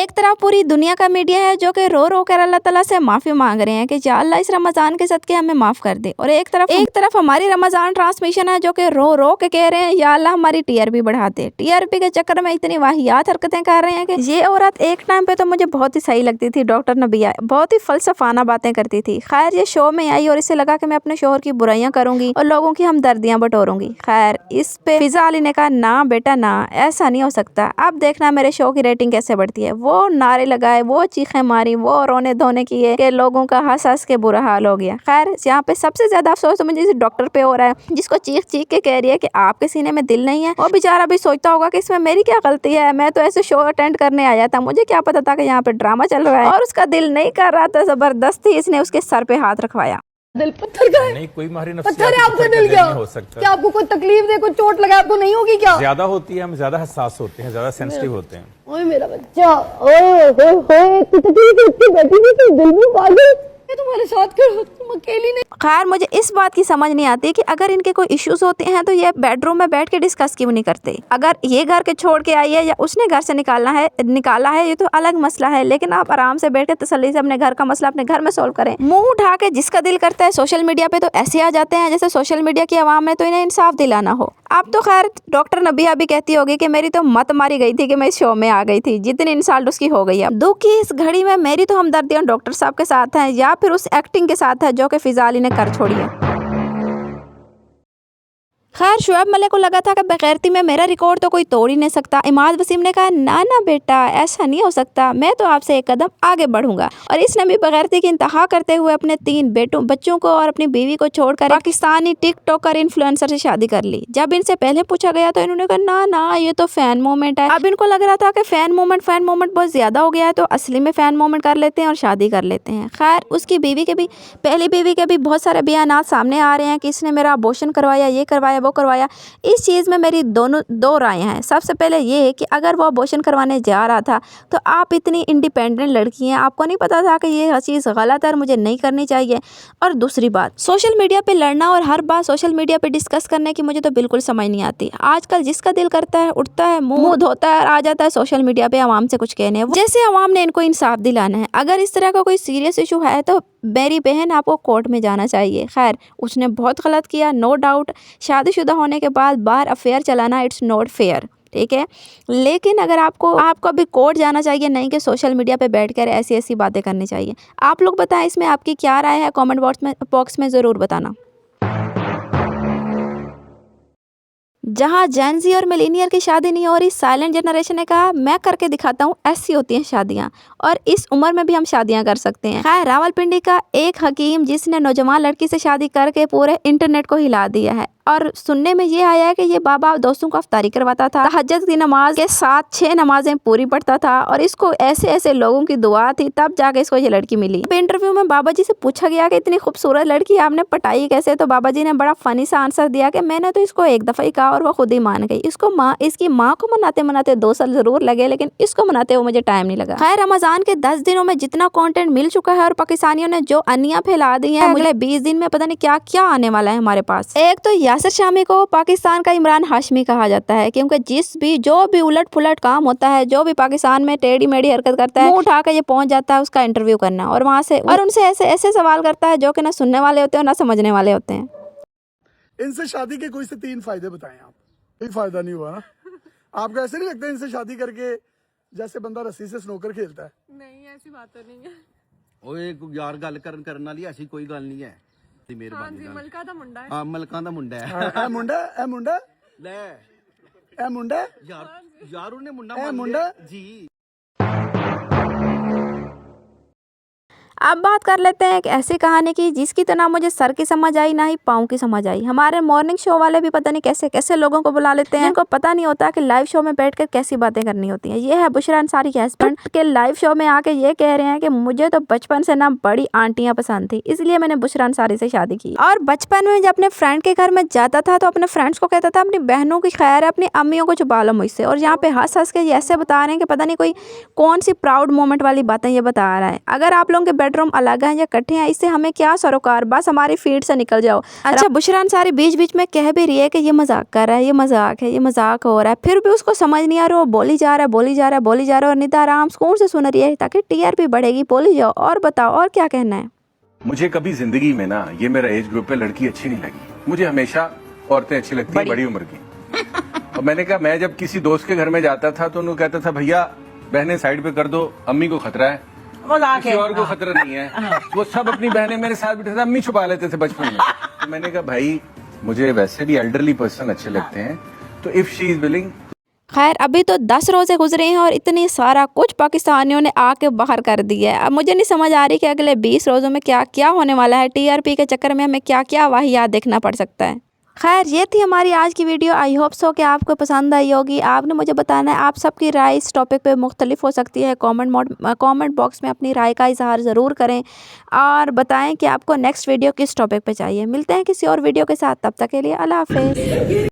एक तरफ पूरी दुनिया का मीडिया है जो कि रो रो कर अल्लाह ताला से माफ़ी मांग रहे हैं कि या अल्लाह इस रमज़ान के सदके हमें माफ़ कर दे, और एक तरफ हमारी रमज़ान ट्रांसमिशन है जो कि रो रो के कह रहे हैं या अल्लाह हमारी टीआरपी बढ़ा दे। टीआरपी के चक्कर में इतनी वाहियात हरकतें कर रहे हैं कि ये औरत एक टाइम पे तो मुझे बहुत ही सही लगती थी, डॉक्टर नबिया, बहुत ही फलसफाना बातें करती थी। खैर ये शो में आई और इसे लगा कि मैं अपने शोहर की बुराइयां करूंगी और लोगों की हमदर्दियां बटोरूंगी। खैर इस पे फिजा अली ने कहा ना बेटा ना, ऐसा नहीं हो सकता, अब देखना मेरे शो की रेटिंग कैसे बढ़ती है। वो नारे लगाए, वो चीखें मारी, वो रोने धोने किए कि लोगों का हंस हंस के बुरा हाल हो गया। खैर यहाँ पे सबसे ज्यादा अफसोस तो मुझे इस डॉक्टर पे हो रहा है जिसको चीख चीख के कह रही है कि आपके सीने में दिल नहीं है। वो बेचारा भी सोचता होगा कि इसमें मेरी क्या गलती है, मैं तो ऐसे शो अटेंड करने आया था, मुझे क्या पता था कि यहाँ पे ड्रामा चल रहा है। और उसका दिल नहीं कर रहा था, जबरदस्ती इसने उसके सर पे हाथ रखवाया। दिल पत्थर का है? नहीं, कोई मारी पत्थर है आपका दिल क्या हो सकता। क्या आपको कोई तकलीफ दे, कोई चोट लगा आपको नहीं होगी क्या? ज्यादा होती है, हम ज्यादा हसास होते हैं, ज्यादा सेंसिटिव होते हैं। ओए मेरा बच्चा, ओए तू बैठी थी, तू दिल में पागल, मैं तुम्हारे साथ करो, तुम अकेली नहीं। खैर मुझे इस बात की समझ नहीं आती कि अगर इनके कोई इश्यूज होते हैं तो ये बेडरूम में बैठ के डिस्कस क्यों नहीं करते। अगर ये घर के छोड़ के आई है या उसने घर से निकाला है ये तो अलग मसला है, लेकिन आप आराम से बैठ के तसल्ली से अपने घर का मसला अपने घर में सोल्व करें। मुंह उठा के जिसका दिल करता है सोशल मीडिया पे तो ऐसे आ जाते हैं जैसे सोशल मीडिया की आवाम है तो इन्हें इंसाफ दिलाना हो। अब तो खैर डॉक्टर नबिया भी कहती होगी कि मेरी तो मत मारी गई थी कि मैं इस शो में आ गई थी, जितनी इंसल्ट उसकी हो गई है। दुख की इस घड़ी में मेरी तो हमदर्दियां डॉक्टर साहब के साथ हैं या फिर उस एक्टिंग के साथ है जो कि फिजा अली ने कर छोड़ी है। खैर शुएब मलिक को लगा था कि बेगैरती में मेरा रिकॉर्ड तो कोई तोड़ ही नहीं सकता। इमाद वसीम ने कहा ना ना बेटा ऐसा नहीं हो सकता, मैं तो आपसे एक कदम आगे बढ़ूंगा। और इसने भी बेगैरती की इंतहा करते हुए अपने 3 बच्चों को और अपनी बीवी को छोड़कर पाकिस्तानी टिकटॉकर इन्फ्लुएंसर से शादी कर ली। जब इनसे पहले पूछा गया तो इन्होंने कहा ना ना ये तो फैन मोमेंट है। अब इनको लग रहा था कि फैन मोमेंट बहुत ज्यादा हो गया है तो असली में फैन मोमेंट कर लेते हैं और शादी कर लेते हैं। खैर उसकी पहली बीवी के भी बहुत सारे बयानात सामने आ रहे हैं कि इसने मेरा अबॉर्शन करवाया, ये करवाया, वो करवाया। इस चीज़ में मेरी दो राय हैं। सबसे पहले ये है कि अगर वो अबॉर्शन करवाने जा रहा था तो आप इतनी इंडिपेंडेंट लड़की हैं, आपको नहीं पता था कि ये चीज़ गलत है और मुझे नहीं करनी चाहिए। और दूसरी बात, सोशल मीडिया पे लड़ना और हर बात सोशल मीडिया पे डिस्कस करने की मुझे तो बिल्कुल समझ नहीं आती। आजकल जिसका दिल करता है उठता है, मुंह धोता है और आ जाता है सोशल मीडिया पे आवाम से कुछ कहने, जैसे आवाम ने इनको इंसाफ दिलाना है। अगर इस तरह का कोई सीरियस इशू है तो मेरी बहन आपको कोर्ट में जाना चाहिए। खैर उसने बहुत गलत किया, नो डाउट। शादीशुदा होने के बाद बाहर अफेयर चलाना इट्स नॉट फेयर, ठीक है, लेकिन अगर आपको अभी कोर्ट जाना चाहिए, नहीं कि सोशल मीडिया पे बैठकर ऐसी बातें करनी चाहिए। आप लोग बताएं इसमें आपकी क्या राय है, कमेंट बॉक्स में ज़रूर बताना। जहाँ जेनजी और मिलेनियर की शादी नहीं हो रही, साइलेंट जनरेशन ने कहा मैं करके दिखाता हूँ, ऐसी होती हैं शादियाँ और इस उम्र में भी हम शादियाँ कर सकते हैं। खैर रावलपिंडी का एक हकीम जिसने नौजवान लड़की से शादी करके पूरे इंटरनेट को हिला दिया है, और सुनने में ये आया है कि ये बाबा दोस्तों को अफ्तारी करवाता था, तहज्जुद की नमाज के साथ 6 नमाजें पूरी पढ़ता था और इसको ऐसे लोगों की दुआ थी, तब जाके इसको ये लड़की मिली। इंटरव्यू में बाबा जी से पूछा गया कि इतनी खूबसूरत लड़की आपने पटाई कैसे, तो बाबा जी ने बड़ा फनी सा आंसर दिया कि मैंने तो इसको एक दफा ही कहा और वो खुद ही मान गई। इसकी माँ को मनाते 2 साल जरूर लगे, लेकिन इसको मनाते हुए मुझे टाइम नहीं लगा। खैर रमजान के 10 दिनों में जितना कंटेंट मिल चुका है और पाकिस्तानियों ने जो अनियां फैला दी है, अगले 20 दिन में पता नहीं क्या क्या आने वाला है हमारे पास। एक तो यासिर शामी को पाकिस्तान का इमरान हाशमी कहा जाता है, क्योंकि जो भी उलट पुलट काम होता है, जो भी पाकिस्तान में टेढ़ी मेढ़ी हरकत करता है, मुंह उठा कर ये पहुंच जाता है उसका इंटरव्यू करना और वहां से और उनसे ऐसे सवाल करता है जो कि ना सुनने वाले होते हैं ना समझने वाले होते हैं। इनसे शादी के कोई से 3 फायदे बताएं आप। कोई फायदा नहीं हुआ ना? आपको ऐसे नहीं लगता इनसे शादी करके जैसे बंदा रस्सी से स्नोकर खेलता है? नहीं ऐसी बात तो नहीं है। ओए यार गल करन वाली ऐसी कोई गल नहीं है। हाँ जी, मलका दा मुंडा है। हाँ मलका दा मुंडा है। ए मुंडा ले ए मुंडा यार उन्हें मुंडा जी। अब बात कर लेते हैं एक ऐसी कहानी की जिसकी तो ना मुझे सर की समझ आई ना ही पाँव की समझ आई। हमारे मॉर्निंग शो वाले भी पता नहीं कैसे लोगों को बुला लेते हैं, इनको पता नहीं होता कि लाइव शो में बैठकर कैसी बातें करनी होती हैं। ये है बुशरा अंसारी के हस्बैंड के लाइव शो में आके ये कह रहे हैं कि मुझे तो बचपन से ना बड़ी आंटियां पसंद थी, इसलिए मैंने बुशरा अंसारी से शादी की। और बचपन में जब अपने फ्रेंड के घर में जाता था तो अपने फ्रेंड्स को कहता था अपनी बहनों की खैर है, अपनी अम्मियों को छुपा लो मुझसे। और यहाँ पे हंस के ये ऐसे बता रहे हैं कि पता नहीं कौन सी प्राउड मोमेंट वाली बातें ये बता रहा है। अगर आप लोगों के बेडरूम अलग हैं या इकट्ठे हैं, इससे हमें क्या सरोकार, बस हमारी फीड से निकल जाओ। अच्छा, बुशरा अंसारी बीच बीच में कह भी रही है कि ये मजाक कर रहा है, ये मजाक है, ये मजाक हो रहा है, फिर भी उसको समझ नहीं आ रहा, वो बोली जा रहा है, बोली जा रहा है, बोली जा रहा है, और निदा आराम सुकून से सुन रही है ताकि टीआरपी बढ़ेगी। बोली जाओ और बताओ और क्या कहना है। मुझे कभी जिंदगी में ना ये मेरा एज ग्रुप पे लड़की अच्छी नहीं लगी, मुझे हमेशा औरतें अच्छी लगती है बड़ी उम्र की। और मैंने कहा, मैं जब किसी दोस्त के घर में जाता था तो उन्होंने कहता था, भैया बहनें साइड पे कर दो, अम्मी को खतरा है, किसी और को खतरा नहीं है। वो सब अपनी बहनें मेरे साथ बैठे थे, अम्मी छुपा लेते थे बचपन में। तो मैंने कहा, भाई मुझे वैसे भी एल्डरली पर्सन अच्छे लगते हैं, तो इफ शी इज विलिंग। खैर, अभी तो 10 रोजे गुजरे हैं और इतनी सारा कुछ पाकिस्तानियों ने आके बाहर कर दिया है। अब मुझे नहीं समझ आ रही कि अगले 20 रोज़ों में क्या क्या होने वाला है। टीआरपी के चक्कर में हमें क्या क्या वाहियात देखना पड़ सकता है। खैर, ये थी हमारी आज की वीडियो। आई होप सो कि आपको पसंद आई होगी। आपने मुझे बताना है आप सबकी राय इस टॉपिक पे मुख्तलिफ हो सकती है। कमेंट बॉक्स में अपनी राय का इजहार ज़रूर करें और बताएं कि आपको नेक्स्ट वीडियो किस टॉपिक पे चाहिए। मिलते हैं किसी और वीडियो के साथ, तब तक के लिए अल्लाह हाफ़िज़।